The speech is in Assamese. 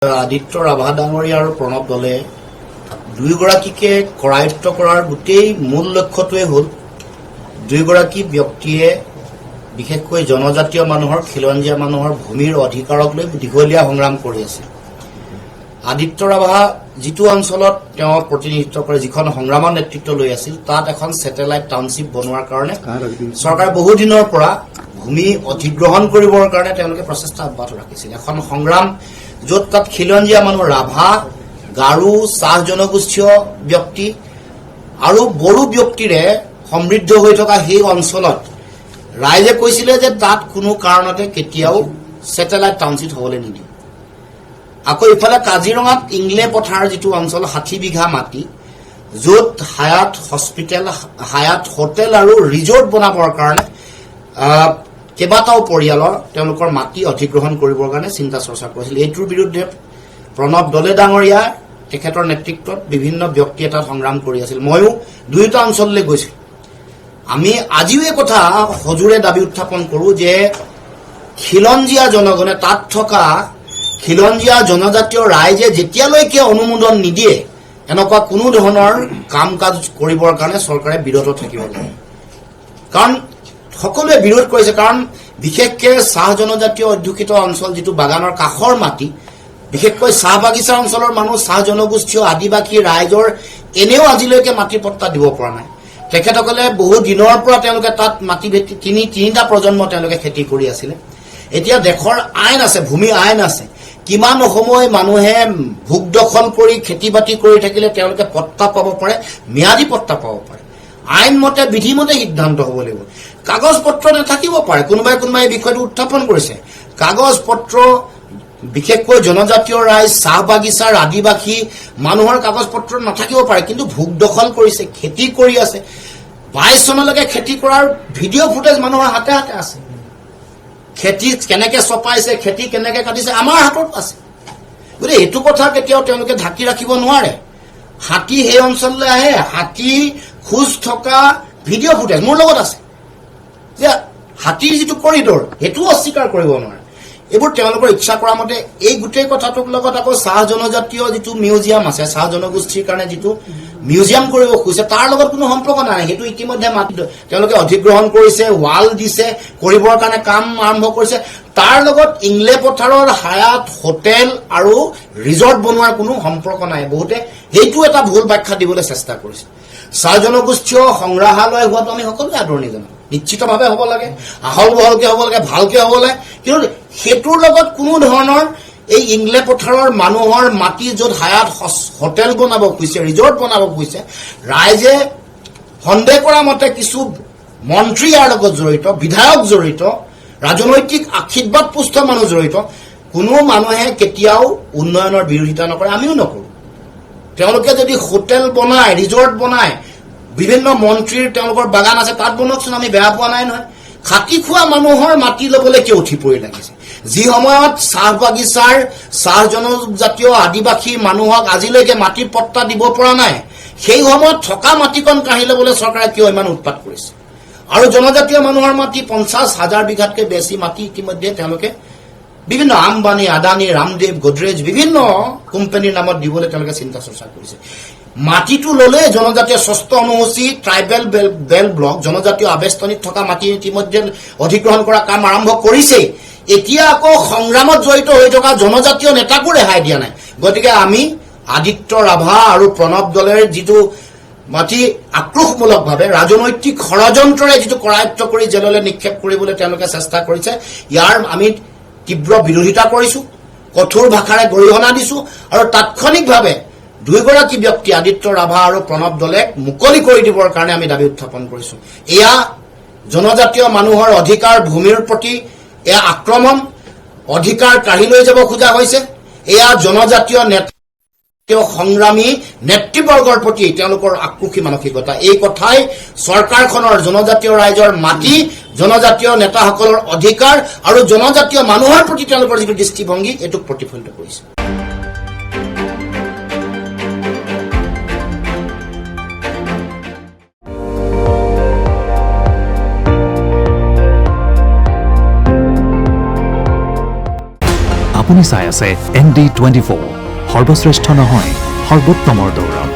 আদিত্য ৰাভা ডাঙৰীয়া আৰু প্ৰণৱ দলে দুয়োগৰাকীকে কৰায়ত্ব কৰাৰ গোটেই মূল লক্ষ্যটোৱে হ'ল দুয়োগৰাকী ব্যক্তিয়ে বিশেষকৈ জনজাতীয় মানুহৰ খিলঞ্জীয়া মানুহৰ ভূমিৰ অধিকাৰক লৈ দীঘলীয়া সংগ্ৰাম কৰি আছে। আদিত্য ৰাভা যিটো অঞ্চলত তেওঁ প্ৰতিনিধিত্ব কৰে, যিখন সংগ্ৰামৰ নেতৃত্ব লৈ আছিল, তাত এখন ছেটেলাইট টাউনশ্বিপ বনোৱাৰ কাৰণে চৰকাৰে বহু দিনৰ পৰা ভূমি অধিগ্ৰহণ কৰিবৰ কাৰণে তেওঁলোকে প্ৰচেষ্টা অব্যাহত ৰাখিছিল। এখন সংগ্ৰাম য'ত তাত খিলঞ্জীয়া মানুহ, ৰাভা, গাৰো, চাহ জনগোষ্ঠীয় ব্যক্তি আৰু বড়ো ব্যক্তিৰে সমৃদ্ধ হৈ থকা সেই অঞ্চলত ৰাইজে কৈছিলে যে তাত কোনো কাৰণতে কেতিয়াও ছেটেলাইট টাউনশ্বিপ হ'বলৈ নিদিয়ে। আকৌ ইফালে কাজিৰঙাত ইংলে পথাৰ যিটো অঞ্চল ৬০ বিঘা মাটি, য'ত হায়াত হস্পিটেল, হায়াত হোটেল আৰু ৰিজৰ্ট বনাবৰ কাৰণে কেইবাটাও পৰিয়ালৰ তেওঁলোকৰ মাটি অধিগ্ৰহণ কৰিবৰ কাৰণে চিন্তা চৰ্চা কৰিছিল। এইটোৰ বিৰুদ্ধে প্ৰণৱ দলে ডাঙৰীয়া তেখেতৰ নেতৃত্বত বিভিন্ন ব্যক্তিয়ে তাত সংগ্ৰাম কৰি আছিল। ময়ো দুয়োটা অঞ্চললৈ গৈছিলোঁ। আমি আজিও এই কথা সজোৰে দাবী উত্থাপন কৰোঁ যে খিলঞ্জীয়া জনগণে, তাত থকা খিলঞ্জীয়া জনজাতীয় ৰাইজে যেতিয়ালৈকে অনুমোদন নিদিয়ে এনেকুৱা কোনো ধৰণৰ কাম কাজ কৰিবৰ কাৰণে চৰকাৰে বিৰত থাকিব লাগে। কাৰণ সকলোৱে বিৰোধ কৰিছে, কাৰণ বিশেষকৈ চাহ জনজাতীয় অধ্যুষিত অঞ্চল, যিটো বাগানৰ কাষৰ মাটি, বিশেষকৈ চাহ বাগিচা অঞ্চলৰ মানুহ, চাহ জনগোষ্ঠীয় আদিবাসী ৰাইজৰ এনেও আজিলৈকে মাটিৰ পট্টা দিব পৰা নাই। তেখেতসকলে বহু দিনৰ পৰা তেওঁলোকে তাত মাটি ভেটি তিনিটা প্ৰজন্ম তেওঁলোকে খেতি কৰি আছিলে। এতিয়া দেশৰ আইন আছে, ভূমি আইন আছে। কিমান সময় মানুহে ভোগ দখল কৰি খেতি বাতি কৰি থাকিলে তেওঁলোকে পট্টা পাব পাৰে, ম্যাদী পট্টা পাব পাৰে। আইনমতে বিধিমতে সিদ্ধান্ত হ'ব লাগিব। কাগজ পত্ৰ নাথাকিব পাৰে। কোনোবাই এই বিষয়টো উত্থাপন কৰিছে। কাগজ পত্ৰ বিশেষকৈ জনজাতীয় ৰাইজ, চাহ বাগিচাৰ আদিবাসী মানুহৰ কাগজ পত্ৰ নাথাকিব পাৰে, কিন্তু ভোগ দখল কৰিছে, খেতি কৰি আছে। ২২ চনলৈকে খেতি কৰাৰ ভিডিঅ' ফুটেজ মানুহৰ হাতে হাতে আছে। খেতি কেনেকে চপাইছে, খেতি কেনেকে কাটিছে, আমাৰ হাতত আছে। গতিকে এইটো কথা কেতিয়াও তেওঁলোকে ঢাকি ৰাখিব নোৱাৰে। হাতী সেই অঞ্চললৈ আহে, হাতী খোজ থকা ভিডিঅ' ফুটেজ মোৰ লগত আছে। যে হাতীৰ যিটো কৰিডৰ, সেইটোও অস্বীকাৰ কৰিব নোৱাৰে। এইবোৰ তেওঁলোকৰ ইচ্ছা কৰা মতে। এই গোটেই কথাটোৰ লগত আকৌ চাহ জনজাতীয় যিটো মিউজিয়াম আছে, চাহ জনগোষ্ঠীৰ কাৰণে যিটো মিউজিয়াম কৰিব খুজিছে, তাৰ লগত কোনো সম্পৰ্ক নাই। সেইটো ইতিমধ্যে তেওঁলোকে অধিগ্ৰহণ কৰিছে, ৱাল দিছে, কৰিবৰ কাৰণে কাম আৰম্ভ কৰিছে। তাৰ লগত ইংলে পথাৰৰ হায়াত হোটেল আৰু ৰিজৰ্ট বনোৱাৰ কোনো সম্পৰ্ক নাই। বহুতে সেইটো এটা ভুল ব্যাখ্যা দিবলৈ চেষ্টা কৰিছে। চাহ জনগোষ্ঠীয় সংগ্ৰহালয় হোৱাটো আমি সকলোৱে আদৰণি জনাওঁ। নিশ্চিতভাৱে হ'ব লাগে, আহল বহলকে হ'ব লাগে, ভালকে হ'ব লাগে। কিন্তু সেইটোৰ লগত কোনো ধৰণৰ এই ইংলে পথাৰৰ মানুহৰ মাটি, য'ত হায়াত হোটেল বনাব খুজিছে, ৰিজৰ্ট বনাব খুজিছে, ৰাইজে সন্দেহ কৰা মতে কিছু মন্ত্ৰী ইয়াৰ লগত জড়িত, বিধায়ক জড়িত, ৰাজনৈতিক আশীৰ্বাদ পুষ্ট মানুহ জড়িত। কোনো মানুহে কেতিয়াও উন্নয়নৰ বিৰোধিতা নকৰে, আমিও নকৰোঁ। তেওঁলোকে যদি হোটেল বনায়, ৰিজৰ্ট বনায়, বিভিন্ন মন্ত্ৰীৰ তেওঁলোকৰ বাগান আছে, তাত বনকচোন, আমি বেয়া পোৱা নাই নহয়। খাটি খোৱা মানুহৰ মাটি ল'বলৈ কিয় উঠি পৰি লাগিছে? যি সময়ত চাহ বাগিচাৰ চাহ জনজাতীয় আদিবাসী মানুহক আজিলৈকে মাটিৰ পট্টা দিব পৰা নাই, সেই সময়ত থকা মাটিকণ কাঢ়ি ল'বলৈ চৰকাৰে কিয় ইমান উৎপাত কৰিছে? আৰু জনজাতীয় মানুহৰ মাটি ৫০,০০০ বিঘাতকৈ বেছি মাটি ইতিমধ্যে তেওঁলোকে বিভিন্ন আম্বানী, আদানী, ৰামদেৱ, গোদৰেজ বিভিন্ন কোম্পানীৰ নামত দিবলৈ তেওঁলোকে চিন্তা চৰ্চা কৰিছে। মাটিটো ল'লে জনজাতীয় ষষ্ঠ অনুসূচী, ট্ৰাইবেল বেল্ট ব্লক, জনজাতীয় আৱেষ্টনীত থকা মাটি ইতিমধ্যে অধিগ্ৰহণ কৰা কাম আৰম্ভ কৰিছেই। এতিয়া আকৌ সংগ্ৰামত জড়িত হৈ থকা জনজাতীয় নেতাকো ৰেহাই দিয়া নাই। গতিকে আমি আদিত্য ৰাভা আৰু প্ৰণৱ দলেৰ যিটো মাটি আক্ৰোশমূলকভাৱে ৰাজনৈতিক ষড়যন্ত্ৰৰে যিটো কৰায়ত্ব কৰি জেললৈ নিক্ষেপ কৰিবলৈ তেওঁলোকে চেষ্টা কৰিছে, ইয়াৰ আমি তীব্ৰ বিৰোধিতা কৰিছোঁ, কঠোৰ ভাষাৰে গৰিহণা দিছোঁ। আৰু তাৎক্ষণিকভাৱে দুয়োগৰাকী ব্যক্তি আদিত্য ৰাভা আৰু প্ৰণৱ দলেক মুকলি কৰি দিবৰ কাৰণে আমি দাবী উত্থাপন কৰিছোঁ। এয়া জনজাতীয় মানুহৰ অধিকাৰ, ভূমিৰ প্ৰতি এয়া আক্ৰমণ, অধিকাৰ কাঢ়ি লৈ যাব খোজা হৈছে। এয়া জনজাতীয় সংগ্ৰামী নেতৃবৰ্গৰ প্ৰতি তেওঁলোকৰ আক্ৰোশী মানসিকতা। এই কথাই চৰকাৰখনৰ জনজাতীয় ৰাইজৰ মাটি, জনজাতীয় নেতাসকলৰ অধিকাৰ আৰু জনজাতীয় মানুহৰ প্ৰতি তেওঁলোকৰ যিটো দৃষ্টিভংগী, এইটোক প্ৰতিফলিত কৰিছে। আপুনি চাই আছে ND24 সৰ্বশ্ৰেষ্ঠ নহয় সৰ্বোত্তমৰ দৌৰত।